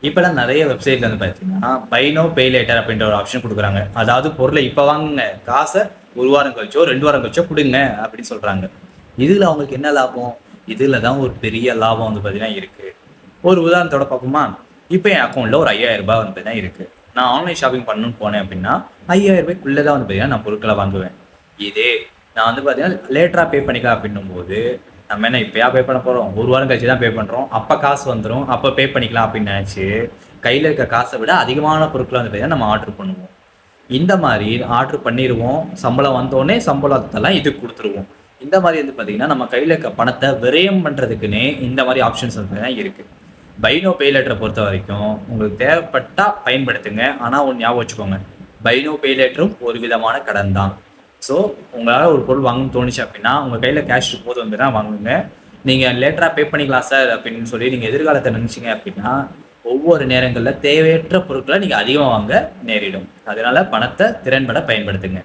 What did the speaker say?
இப்போலாம் நிறைய வெப்சைட்ல வந்து பார்த்தீங்கன்னா, பை நவ் பே லேட்டர் அப்படின்ற ஒரு ஆப்ஷன் குடுக்குறாங்க. அதாவது பொருள இப்ப வாங்குங்க. காச 1 வாரம் கழிச்சோ, 2 வாரம் கழிச்சோ குடுங்க அப்படின்னு சொல்றாங்க. இதுல அவங்களுக்கு என்ன லாபம்? இதுல தான் ஒரு பெரிய லாபம் வந்து பார்த்தீங்கன்னா இருக்கு. ஒரு உதாரணத்தோட பார்ப்போமா? இப்ப என் அக்கவுண்ட்ல ஒரு ரூ. 5000 வந்து பார்த்தீங்கன்னா இருக்கு. நான் ஆன்லைன் ஷாப்பிங் பண்ணணும்னு போனேன் அப்படின்னா, ரூ. 5000க்குள்ள தான் வந்து பார்த்தீங்கன்னா நான் பொருட்கள வாங்குவேன். இதே நான் வந்து பார்த்தீங்கன்னா லேட்டரா பே பண்ணிக்கலாம் அப்படின்னும்போது, நம்ம என்ன இப்பயா பே பண்ண போறோம்? 1 வாரம் கழிச்சு தான் பே பண்றோம். அப்ப காசு வந்துரும். அப்ப பே பண்ணிக்கலாம் அப்படின்னு நெனச்சு, கையில இருக்க காச விட அதிகமான பொருட்கள வந்து பார்த்தீங்கன்னா நம்ம ஆர்டர் பண்ணுவோம். இந்த மாரி ஆர்டர் பண்ணிருவோம். சம்பளம் வந்தோனே சம்பளத்தெல்லாம் இதுக்கு குடுத்துருவோம். இந்த மாரி வந்து பார்த்தீங்கன்னா, நம்ம கையில இருக்க பணத்த விரயம் பண்றதுக்குன்னே இந்த மாரி ஆப்ஷன்ஸ் வந்து பார்த்தீங்கன்னா இருக்கு. பை நோ பே லேட்டர பொறுத்தவரைக்கும், உங்களுக்கு தேவைப்பட்டா பயன்படுத்துங்க. ஆனா ஒண்ணு ஞாபகம் வச்சுக்கோங்க. பை நோ பே லேட்டரும் ஒரு விதமான கடன் தான். ஸோ, உங்களால ஒரு பொருள் வாங்கணும்னு தோணுச்சு அப்படின்னா, உங்க கையில கேஷ் இருக்கும்போது வந்து தான் வாங்குங்க. நீங்க லேட்டரா பே பண்ணிக்கலாம் சார் அப்படின்னு சொல்லி நீங்க எதிர்காலத்த நினைச்சீங்க அப்படின்னா, ஒவ்வொரு நேரங்கள்ல தேவையற்ற பொருட்கள நீங்க அதிகமா வாங்க நேரிடும். அதனால பணத்த திறன்பட பயன்படுத்துங்க.